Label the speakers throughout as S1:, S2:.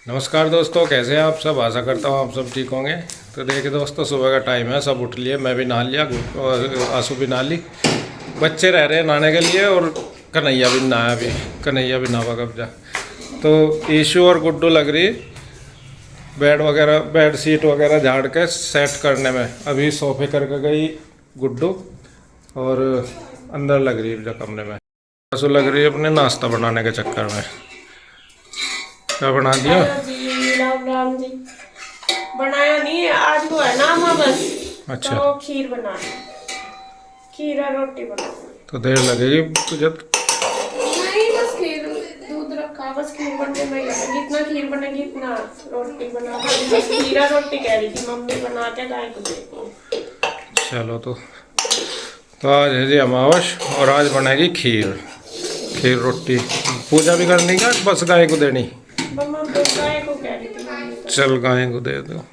S1: नमस्कार दोस्तों, कैसे हैं आप सब। आशा करता हूँ आप सब ठीक होंगे। तो देखिए दोस्तों, सुबह का टाइम है, सब उठ लिए, मैं भी नहा लिया और आंसू भी नहा ली। बच्चे रह रहे हैं नहाने के लिए और कन्हैया भी नहाया, भी कन्हैया भी नहावा कब्जा। तो ईशू और गुड्डू लग रही बेड वगैरह, बेड शीट वगैरह झाड़ के सेट करने में। अभी सोफे करके गई गुड्डू और अंदर लग रही है कमरे में। आंसू लग रही है अपने नाश्ता बनाने के चक्कर में। क्या बना दिया?
S2: जी राम राम जी। बनाया नहीं है आज, वो है ना बस।
S1: अच्छा,
S2: तो खीर बना ली, खीर और रोटी बना ली।
S1: तो देर लगेगी तुझे?
S2: नहीं, बस खीर दूध रखा, बस खीर बनने में ही है। जितना खीर बनेगी इतना रोटी बना दी। बस खीर और रोटी कह रही थी मम्मी, बना के गाय को देती।
S1: चलो, तो आज है जी अमावस और आज बनेगी खीर। खीर रोटी पूजा भी करनी का, बस गाय को देनी?
S2: मम्मा तो गाय को कह रही थी मम्मी तो।
S1: चल गाय को दे दो,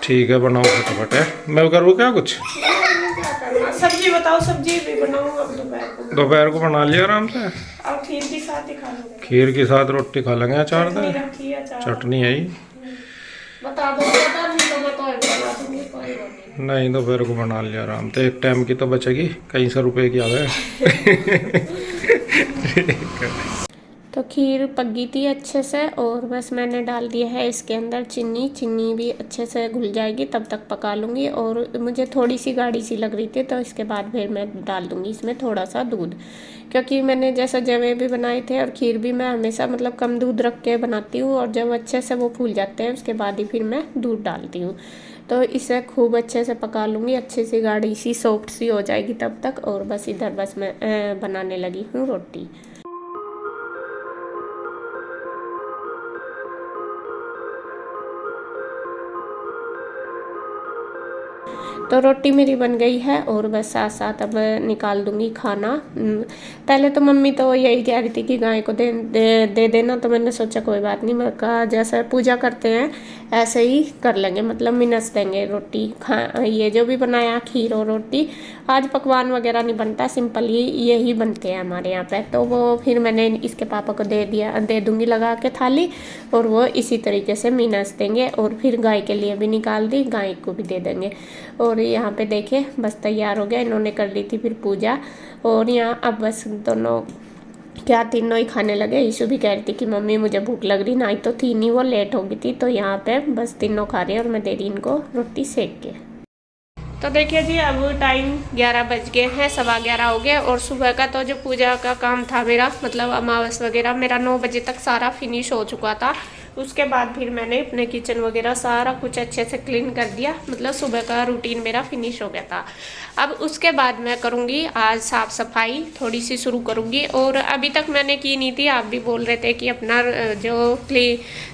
S1: ठीक है। बनाओ फटाफट। है मैं करूँ क्या कुछ?
S2: क्या करना, सब्जी बताओ, सब्जी भी बनाऊँ अब दोपहर को।
S1: दोपहर को बना लिया आराम से।
S2: अब खीर के साथ ही खा लूंगा।
S1: खीर के साथ रोटी खा लेंगे। अचार
S2: चटनी
S1: दे,
S2: रखी है, अचार
S1: चटनी है ही।
S2: बता दो, बता नहीं तो मैं तो बना दूंगी, कोई बात नहीं।
S1: नहीं, दोपहर को बना लिया आराम से। एक टाइम की तो बचेगी, कई सौ रुपए की आवे।
S2: तो खीर पक गई थी अच्छे से और बस मैंने डाल दिया है इसके अंदर चीनी। चीनी भी अच्छे से घुल जाएगी तब तक पका लूँगी। और मुझे थोड़ी सी गाढ़ी सी लग रही थी, तो इसके बाद फिर मैं डाल दूँगी इसमें थोड़ा सा दूध, क्योंकि मैंने जैसा जवे भी बनाए थे और खीर भी मैं हमेशा मतलब कम दूध रख के बनाती हूँ, और जब अच्छे से वो फूल जाते हैं उसके बाद ही फिर मैं दूध डालती हूँ। तो इसे खूब अच्छे से पका लूँगी, अच्छी सी गाढ़ी सी सॉफ्ट सी हो जाएगी तब तक। और बस इधर बस मैं बनाने लगी हूँ रोटी। तो रोटी मेरी बन गई है और बस साथ साथ अब निकाल दूंगी खाना। पहले तो मम्मी तो यही कह रही थी कि गाय को दे देना, तो मैंने सोचा कोई बात नहीं, मैं कहा जैसे पूजा करते हैं ऐसे ही कर लेंगे, मतलब मिनस देंगे रोटी खा। ये जो भी बनाया खीर और रोटी, आज पकवान वगैरह नहीं बनता, सिंपल ही यही बनते हैं हमारे यहाँ पे। तो वो फिर मैंने इसके पापा को दे दूंगी लगा के थाली, और वो इसी तरीके से मिनस देंगे। और फिर गाय के लिए भी निकाल दी, गाय को भी दे देंगे। और यहाँ पे देखे बस तैयार हो गया, इन्होंने कर ली थी फिर पूजा। और यहाँ अब बस दोनों क्या तीनों ही खाने लगे। ईशु भी कह रही थी कि मम्मी मुझे भूख लग रही, ना ही तो थी नहीं, वो लेट हो गई थी। तो यहाँ पे बस तीनों खा रहे हैं और मैं दे रही इनको रोटी सेक के। तो देखिए जी, अब टाइम 11 बज गए हैं, 11:15 हो गए। और सुबह का तो जो पूजा का काम था मेरा, मतलब अमावस वगैरह, मेरा 9 बजे तक सारा फिनिश हो चुका था। उसके बाद फिर मैंने अपने किचन वगैरह सारा कुछ अच्छे से क्लीन कर दिया, मतलब सुबह का रूटीन मेरा फिनिश हो गया था। अब उसके बाद मैं करूँगी आज साफ़ सफाई थोड़ी सी शुरू करूँगी। और अभी तक मैंने की नहीं थी, आप भी बोल रहे थे कि अपना जो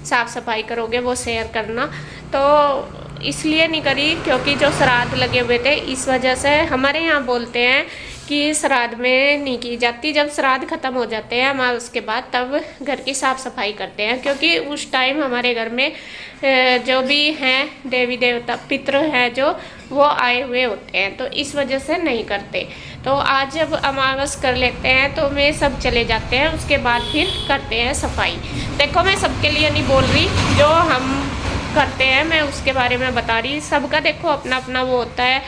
S2: साफ़ सफाई करोगे वो शेयर करना, तो इसलिए नहीं करी क्योंकि जो श्राद्ध लगे हुए थे, इस वजह से हमारे यहाँ बोलते हैं कि श्राद्ध में नहीं की जाती। जब श्राद्ध खत्म हो जाते हैं हमारे उसके बाद तब घर की साफ़ सफाई करते हैं, क्योंकि उस टाइम हमारे घर में जो भी हैं देवी देवता पितृ हैं जो, वो आए हुए होते हैं, तो इस वजह से नहीं करते। तो आज जब अमावस कर लेते हैं तो वे सब चले जाते हैं, उसके बाद फिर करते हैं सफाई। देखो, मैं सबके लिए नहीं बोल रही, जो हम करते हैं मैं उसके बारे में बता रही। सबका देखो अपना अपना वो होता है,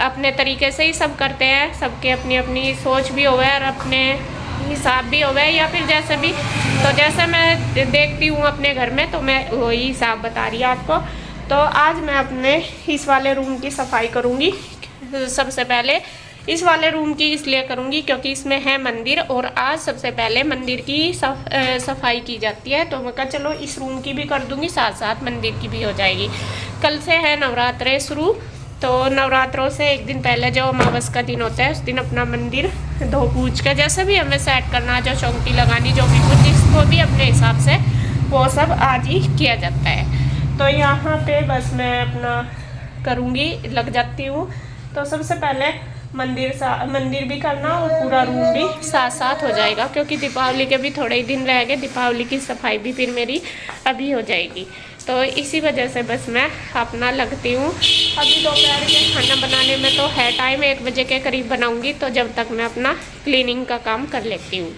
S2: अपने तरीके से ही सब करते हैं, सबके अपनी अपनी सोच भी होवे और अपने हिसाब भी होवे, या फिर जैसे भी। तो जैसे मैं देखती हूँ अपने घर में, तो मैं वही हिसाब बता रही हूँ आपको। तो आज मैं अपने इस वाले रूम की सफाई करूँगी। सबसे पहले इस वाले रूम की इसलिए करूँगी क्योंकि इसमें है मंदिर, और आज सबसे पहले मंदिर की सफाई की जाती है। तो मैं कहा चलो इस रूम की भी कर दूँगी, साथ साथ मंदिर की भी हो जाएगी। कल से है नवरात्रे शुरू, तो नवरात्रों से एक दिन पहले जो अमावस का दिन होता है, उस दिन अपना मंदिर धो पूछ के जैसे भी हमें सेट करना, जो चौकी लगानी, जो भी कुछ जिसको भी अपने हिसाब से, वो सब आज ही किया जाता है। तो यहाँ पे बस मैं अपना करूँगी, लग जाती हूँ। तो सबसे पहले मंदिर भी करना और पूरा रूम भी साथ साथ हो जाएगा, क्योंकि दीपावली के भी थोड़े ही दिन रह गए। दीपावली की सफाई भी फिर मेरी अभी हो जाएगी, तो इसी वजह से बस मैं अपना लगती हूँ। अभी दोपहर के खाना बनाने में तो है टाइम, 1 बजे के करीब बनाऊँगी, तो जब तक मैं अपना क्लीनिंग का काम कर लेती हूँ।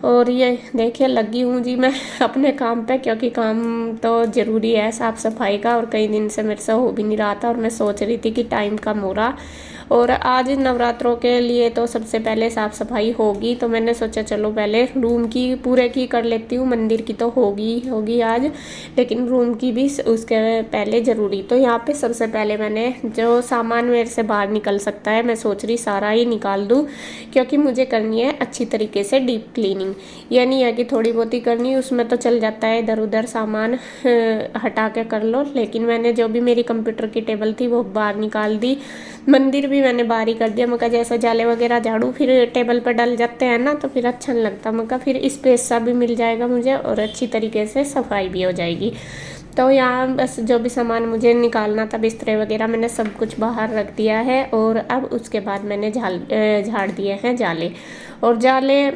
S2: और ये देखिए लगी हूँ जी मैं अपने काम पे, क्योंकि काम तो ज़रूरी है साफ़ सफाई का, और कई दिन से मेरे से हो भी नहीं रहा था, और मैं सोच रही थी कि टाइम कम हो रहा। और आज नवरात्रों के लिए तो सबसे पहले साफ़ सफाई होगी, तो मैंने सोचा चलो पहले रूम की पूरे की कर लेती हूँ। मंदिर की तो होगी आज, लेकिन रूम की भी उसके पहले ज़रूरी। तो यहाँ पे सबसे पहले मैंने जो सामान मेरे से बाहर निकल सकता है, मैं सोच रही सारा ही निकाल दूँ, क्योंकि मुझे करनी है अच्छी तरीके से डीप क्लीनिंग। ये नहीं है कि थोड़ी बहुत ही करनी, उसमें तो चल जाता है इधर उधर सामान हटा के कर लो। लेकिन मैंने जो भी मेरी कंप्यूटर की टेबल थी वो बाहर निकाल दी, मंदिर भी मैंने बाहर ही कर दिया। मैं कहा जैसे जाले वगैरह झाड़ू फिर टेबल पर डल जाते हैं ना, तो फिर अच्छा नहीं लगता। मैं कहा फिर स्पेस सा भी मिल जाएगा मुझे, और अच्छी तरीके से सफाई भी हो जाएगी। तो यहाँ बस जो भी सामान मुझे निकालना था, बिस्तरे वगैरह, मैंने सब कुछ बाहर रख दिया है। और अब उसके बाद मैंने झाड़ दिए हैं जाले। और जाले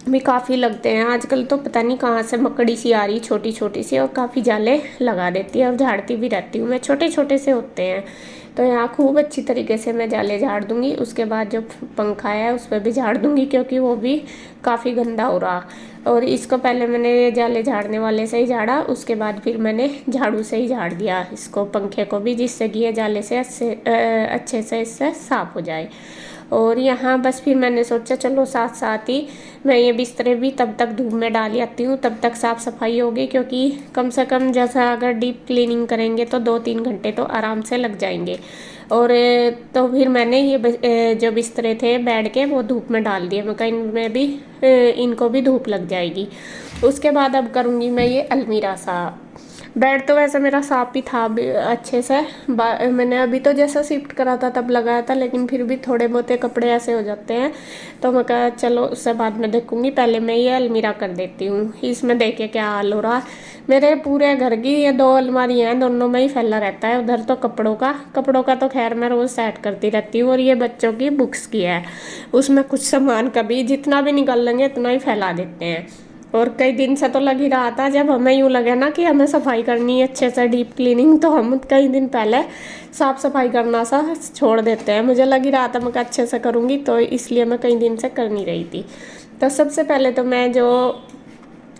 S2: भी काफ़ी लगते हैं आजकल, तो पता नहीं कहाँ से मकड़ी सी आ रही छोटी छोटी सी, और काफ़ी जाले लगा देती है, और झाड़ती भी रहती हूँ मैं। छोटे छोटे से होते हैं, तो यहाँ खूब अच्छी तरीके से मैं जाले झाड़ दूँगी। उसके बाद जो पंखा है उस पर भी झाड़ दूँगी, क्योंकि वो भी काफ़ी गंदा हो रहा। और इसको पहले मैंने जाले झाड़ने वाले से ही झाड़ा, उसके बाद फिर मैंने झाड़ू से ही झाड़ दिया इसको, पंखे को भी, जिससे कि ये जाले से अच्छे से इससे साफ़ हो जाए। और यहाँ बस फिर मैंने सोचा चलो साथ साथ ही मैं ये बिस्तरे भी तब तक धूप में डाल आती हूँ, तब तक साफ़ सफाई होगी। क्योंकि कम से कम जैसा अगर डीप क्लीनिंग करेंगे तो 2-3 घंटे तो आराम से लग जाएंगे। और तो फिर मैंने ये जो बिस्तरे थे बेड के वो धूप में डाल दिए। मैं कहीं इनमें भी इनको भी धूप लग जाएगी। उसके बाद अब करूँगी मैं ये अलमीरा साफ। बेड तो वैसे मेरा साफ ही था अच्छे से, मैंने अभी तो जैसा शिफ्ट करा था तब लगाया था, लेकिन फिर भी थोड़े बहुत कपड़े ऐसे हो जाते हैं। तो मैं कहा चलो उससे बाद में देखूंगी, पहले मैं ये अलमीरा कर देती हूँ। इसमें देखिए क्या हाल हो रहा। मेरे पूरे घर की ये 2 अलमारी हैं, दोनों में ही फैला रहता है। उधर तो कपड़ों का तो खैर मैं रोज़ सेट करती रहती हूँ, और ये बच्चों की बुक्स की है, उसमें कुछ सामान कभी जितना भी निकाल लेंगे इतना ही फैला देते हैं। और कई दिन से तो लग ही रहा था, जब हमें यूँ लगे ना कि हमें सफाई करनी है अच्छे से डीप क्लीनिंग, तो हम कई दिन पहले साफ सफाई करना सा छोड़ देते हैं। मुझे लग ही रहा था मैं अच्छे से करूँगी, तो इसलिए मैं कई दिन से कर नहीं रही थी। तो सबसे पहले तो मैं जो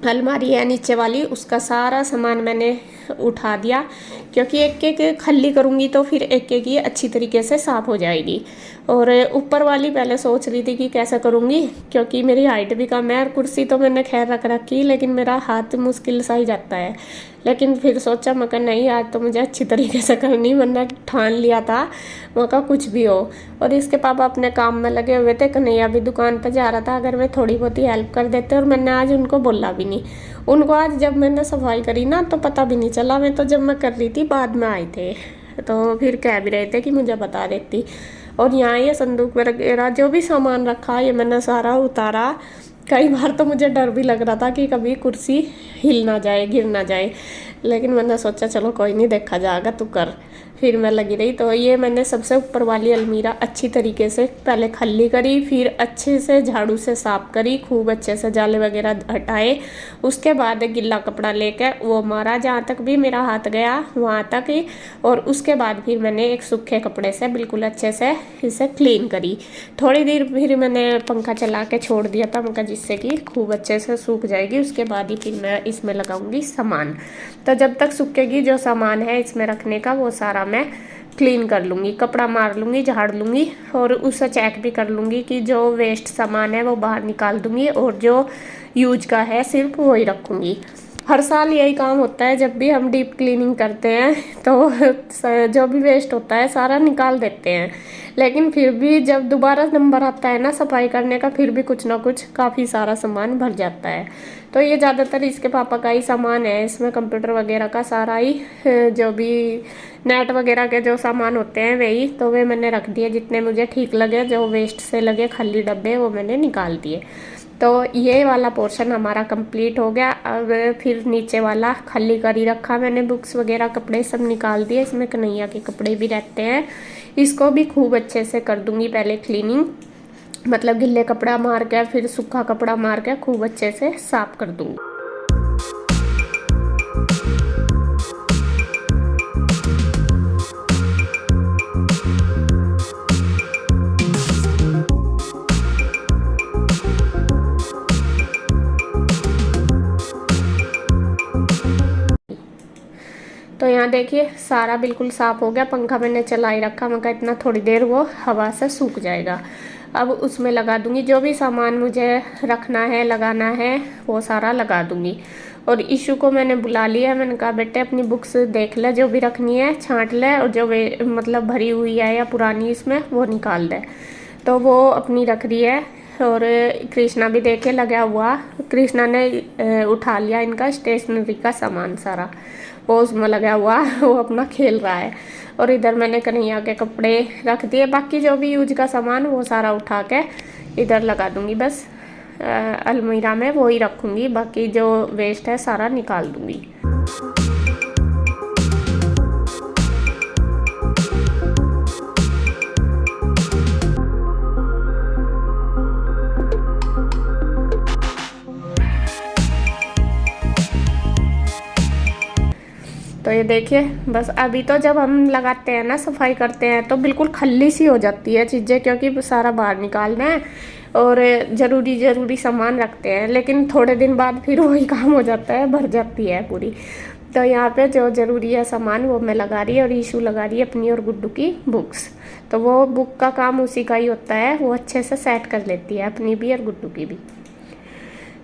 S2: अलमारी है नीचे वाली, उसका सारा सामान मैंने उठा दिया, क्योंकि एक एक खल्ली करूँगी तो फिर एक एक ही अच्छी तरीके से साफ़ हो जाएगी। और ऊपर वाली पहले सोच रही थी कि कैसे करूँगी, क्योंकि मेरी हाइट भी कम है, और कुर्सी तो मैंने खैर रख रखी, लेकिन मेरा हाथ मुश्किल सा ही जाता है। लेकिन फिर सोचा मैं नहीं, आज तो मुझे अच्छी तरीके से करनी, वरना ठान लिया था मैं कुछ भी हो। और इसके पापा अपने काम में लगे हुए थे, कन्हैया भी दुकान पर जा रहा था, अगर मैं थोड़ी बहुत ही हेल्प कर देते। और मैंने आज उनको बोला भी नहीं, उनको आज जब मैंने सफाई करी ना तो पता भी नहीं चला। मैं तो जब मैं कर रही थी बाद में आए थे, तो फिर कह भी रहे थे कि मुझे बता देती। और यहाँ ये संदूक वगैरह जो भी सामान रखा ये मैंने सारा उतारा। कई बार तो मुझे डर भी लग रहा था कि कभी कुर्सी हिल ना जाए, गिर ना जाए, लेकिन मैंने सोचा चलो कोई नहीं, देखा जाएगा, तू कर। फिर मैं लगी रही। तो ये मैंने सबसे ऊपर वाली अलमीरा अच्छी तरीके से पहले खल्ली करी, फिर अच्छे से झाड़ू से साफ करी, खूब अच्छे से जाले वगैरह हटाए। उसके बाद गिल्ला कपड़ा लेकर वो मारा जहाँ तक भी मेरा हाथ गया वहाँ तक ही। और उसके बाद फिर मैंने एक सूखे कपड़े से बिल्कुल अच्छे से इसे क्लीन करी। थोड़ी देर फिर मैंने पंखा चला के छोड़ दिया था मगर, जिससे कि खूब अच्छे से सूख जाएगी। उसके बाद ही फिर मैं इसमें लगाऊंगी सामान। तो जब तक सूखेगी जो सामान है इसमें रखने का वो सारा मैं क्लीन कर लूँगी, कपड़ा मार लूँगी, झाड़ लूँगी, और उसे चेक भी कर लूँगी कि जो वेस्ट सामान है वो बाहर निकाल दूँगी, और जो यूज का है सिर्फ वही रखूँगी। हर साल यही काम होता है, जब भी हम डीप क्लीनिंग करते हैं तो जो भी वेस्ट होता है सारा निकाल देते हैं, लेकिन फिर भी जब दोबारा नंबर आता है ना सफाई करने का, फिर भी कुछ ना कुछ काफ़ी सारा सामान भर जाता है। तो ये ज़्यादातर इसके पापा का ही सामान है, इसमें कंप्यूटर वगैरह का सारा ही जो भी नेट वगैरह के जो सामान होते हैं वही, तो वे मैंने रख दिए जितने मुझे ठीक लगे, जो वेस्ट से लगे खाली डब्बे वो मैंने निकाल दिए। तो ये वाला पोर्शन हमारा कंप्लीट हो गया। अब फिर नीचे वाला खाली कर ही रखा मैंने, बुक्स वगैरह कपड़े सब निकाल दिए, इसमें कन्हैया के कपड़े भी रहते हैं। इसको भी खूब अच्छे से कर दूंगी पहले क्लीनिंग, मतलब गिल्ले कपड़ा मार के फिर सूखा कपड़ा मार के खूब अच्छे से साफ कर दूंगी। तो यहाँ देखिए सारा बिल्कुल साफ़ हो गया। पंखा मैंने चला ही रखा, मैं कहा इतना थोड़ी देर वो हवा से सूख जाएगा। अब उसमें लगा दूंगी जो भी सामान मुझे रखना है लगाना है वो सारा लगा दूंगी। और ईशू को मैंने बुला लिया, मैंने कहा बेटे अपनी बुक्स देख ले, जो भी रखनी है छांट ले, और जो वे मतलब भरी हुई है या पुरानी इसमें वो निकाल दे। तो वो अपनी रख रही है। और कृष्णा भी देखे लगा हुआ, कृष्णा ने उठा लिया इनका स्टेशनरी का सामान सारा, वो उसमें लगा हुआ वो अपना खेल रहा है। और इधर मैंने कन्हैया के कपड़े रख दिए, बाकी जो भी यूज का सामान वो सारा उठा के इधर लगा दूंगी। बस अलमीरा में वो ही रखूँगी, बाकी जो वेस्ट है सारा निकाल दूंगी। तो ये देखिए बस अभी तो जब हम लगाते हैं ना सफाई करते हैं तो बिल्कुल खल्ली सी हो जाती है चीज़ें, क्योंकि सारा बाहर निकालना है और ज़रूरी सामान रखते हैं, लेकिन थोड़े दिन बाद फिर वही काम हो जाता है, भर जाती है पूरी। तो यहाँ पे जो ज़रूरी है सामान वो मैं लगा रही है, और ईशू लगा रही है अपनी और गुड्डू की बुक्स। तो वो बुक का काम उसी का ही होता है, वो अच्छे से सेट कर लेती है अपनी भी और गुड्डू की भी।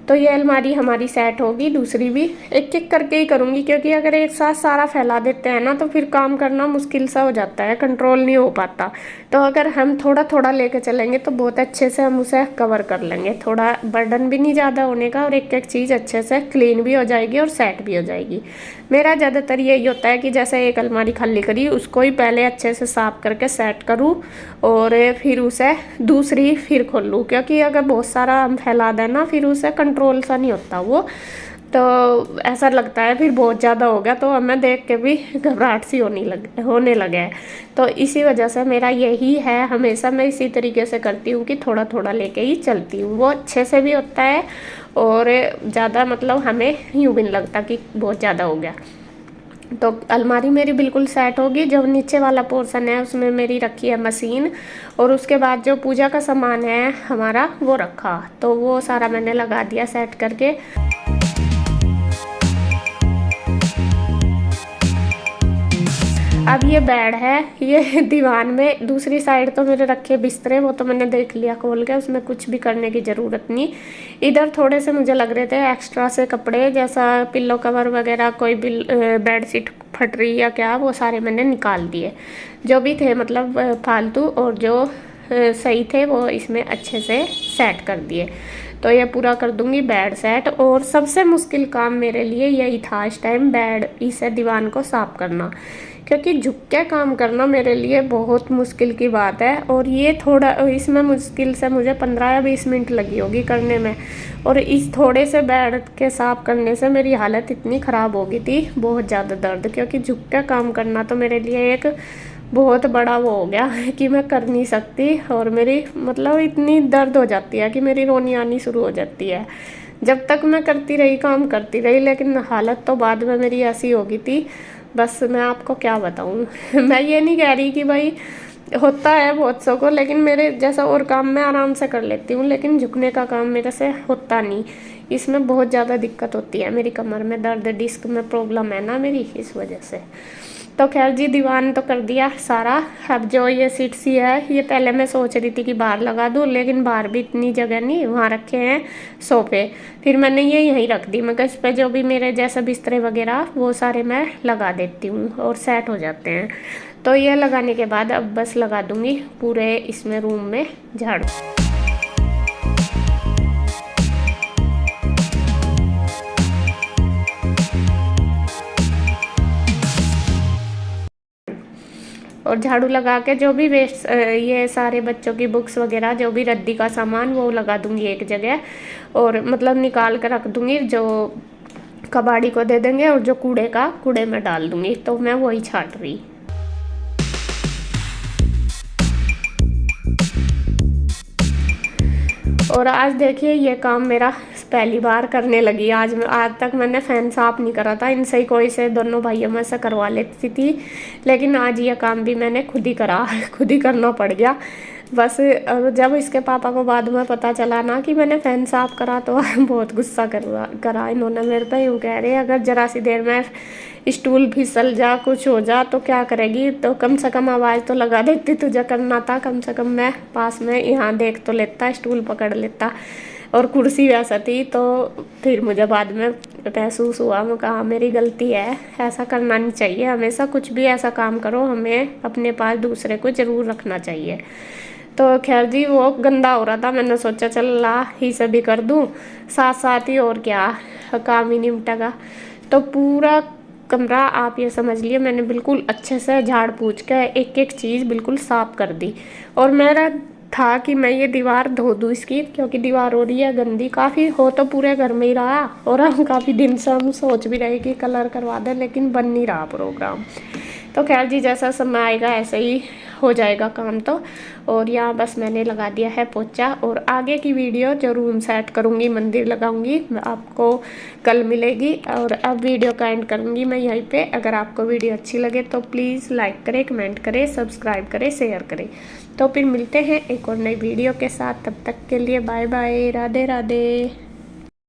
S2: तो ये अलमारी हमारी सेट होगी, दूसरी भी एक एक करके ही करूँगी, क्योंकि अगर एक साथ सारा फैला देते हैं ना तो फिर काम करना मुश्किल सा हो जाता है, कंट्रोल नहीं हो पाता। तो अगर हम थोड़ा थोड़ा लेके चलेंगे तो बहुत अच्छे से हम उसे कवर कर लेंगे, थोड़ा बर्डन भी नहीं ज़्यादा होने का, और एक एक चीज़ अच्छे से क्लीन भी हो जाएगी और सेट भी हो जाएगी। मेरा ज़्यादातर यही होता है कि जैसे एक अलमारी खाली करी उसको ही पहले अच्छे से साफ करके सेट करूँ और फिर उसे दूसरी फिर खोलूँ, क्योंकि अगर बहुत सारा हम फैला देना फिर उसे कंट्रोल सा नहीं होता वो, तो ऐसा लगता है फिर बहुत ज़्यादा हो गया, तो हमें देख के भी घबराहट सी होने लगे है। तो इसी वजह से मेरा यही है, हमेशा मैं इसी तरीके से करती हूँ कि थोड़ा थोड़ा लेके ही चलती हूँ, वो अच्छे से भी होता है और ज़्यादा मतलब हमें यूँ भी नहीं लगता कि बहुत ज़्यादा हो गया। तो अलमारी मेरी बिल्कुल सेट होगी। जो नीचे वाला पोर्शन है उसमें मेरी रखी है मशीन, और उसके बाद जो पूजा का सामान है हमारा वो रखा, तो वो सारा मैंने लगा दिया सेट करके। अब ये बेड है, ये दीवान में दूसरी साइड तो मेरे रखे बिस्तरे, वो तो मैंने देख लिया खोल के, उसमें कुछ भी करने की ज़रूरत नहीं। इधर थोड़े से मुझे लग रहे थे एक्स्ट्रा से कपड़े, जैसा पिल्लो कवर वगैरह, कोई भी बेडशीट फट रही या क्या, वो सारे मैंने निकाल दिए। जो भी थे मतलब फालतू और जो सही थे वो इसमें अच्छे से सेट कर दिए। तो ये पूरा कर दूंगी बेड सेट। और सबसे मुश्किल काम मेरे लिए यही था इस टाइम, बेड इसे दीवान को साफ करना, क्योंकि झुक के काम करना मेरे लिए बहुत मुश्किल की बात है। और ये थोड़ा इसमें मुश्किल से मुझे 15 या 20 मिनट लगी होगी करने में, और इस थोड़े से बेड के साफ करने से मेरी हालत इतनी ख़राब हो गई थी, बहुत ज़्यादा दर्द, क्योंकि झुक के काम करना तो मेरे लिए एक बहुत बड़ा वो हो गया कि मैं कर नहीं सकती, और मेरी मतलब इतनी दर्द हो जाती है कि मेरी रोनी आनी शुरू हो जाती है। जब तक मैं करती रही काम करती रही, लेकिन हालत तो बाद में मेरी ऐसी हो गई थी, बस मैं आपको क्या बताऊँ मैं ये नहीं कह रही कि भाई होता है बहुत सौ को, लेकिन मेरे जैसा और काम मैं आराम से कर लेती हूँ, लेकिन झुकने का काम मेरे से होता नहीं। इसमें बहुत ज़्यादा दिक्कत होती है, मेरी कमर में दर्द, डिस्क में प्रॉब्लम है ना मेरी, इस वजह से। तो खैर जी, दीवान तो कर दिया सारा। अब जो ये सीट सी है, ये पहले मैं सोच रही थी कि बाहर लगा दूँ, लेकिन बाहर भी इतनी जगह नहीं, वहाँ रखे हैं सोफे, फिर मैंने ये यहीं रख दी। मैं इस पर जो भी मेरे जैसे बिस्तरे वगैरह वो सारे मैं लगा देती हूँ और सेट हो जाते हैं। तो ये लगाने के बाद अब बस लगा दूँगी पूरे इसमें रूम में झाड़ू। और झाड़ू लगा के जो भी वेस्ट ये सारे बच्चों की बुक्स वगैरह, जो भी रद्दी का सामान, वो लगा दूंगी एक जगह, और मतलब निकाल कर रख दूंगी, जो कबाड़ी को दे देंगे, और जो कूड़े में डाल दूंगी। तो मैं वही छाट रही। और आज देखिए ये काम मेरा पहली बार करने लगी। आज तक मैंने फ़ैन साफ नहीं करा था, इनसे ही कोई से दोनों भाइयों में से करवा लेती थी, लेकिन आज ये काम भी मैंने खुद ही करा खुद ही करना पड़ गया। बस और जब इसके पापा को बाद में पता चला ना कि मैंने फ़ैन साफ़ करा तो बहुत गुस्सा करा इन्होंने मेरे पे। यूँ कह रहे अगर ज़रा सी देर में स्टूल फिसल जा कुछ हो जा तो क्या करेगी, तो कम से कम आवाज़ तो लगा देती, तुझे करना था कम से कम मैं पास में यहाँ देख तो लेता, स्टूल पकड़ लेता। और कुर्सी वैसा थी तो फिर मुझे बाद में महसूस हुआ, मैं कहा मेरी गलती है, ऐसा करना नहीं चाहिए। हमेशा कुछ भी ऐसा काम करो हमें अपने पास दूसरे को ज़रूर रखना चाहिए। तो खैर जी वो गंदा हो रहा था, मैंने सोचा चल ला ही से भी कर दूँ साथ साथ ही, और क्या काम ही निपटेगा। तो पूरा कमरा आप ये समझ लिए मैंने बिल्कुल अच्छे से झाड़ पूछ के एक एक चीज़ बिल्कुल साफ़ कर दी। और मेरा था कि मैं ये दीवार धो दूँ इसकी, क्योंकि दीवार हो रही है गंदी काफ़ी, हो तो पूरे घर में ही रहा और हम काफ़ी दिन से हम सोच भी रहे कि कलर करवा दें, लेकिन बन नहीं रहा प्रोग्राम। तो खैर जी जैसा समय आएगा ऐसे ही हो जाएगा काम। तो और यहाँ बस मैंने लगा दिया है पोछा, और आगे की वीडियो जो रूम सेट करूँगी, मंदिर लगाऊंगी, आपको कल मिलेगी। और अब वीडियो का एंड करूँगी मैं यहीं पे। अगर आपको वीडियो अच्छी लगे तो प्लीज़ लाइक करें, कमेंट करें, सब्सक्राइब करें, शेयर करें। तो फिर मिलते हैं एक और नई वीडियो के साथ, तब तक के लिए बाय बाय, राधे राधे।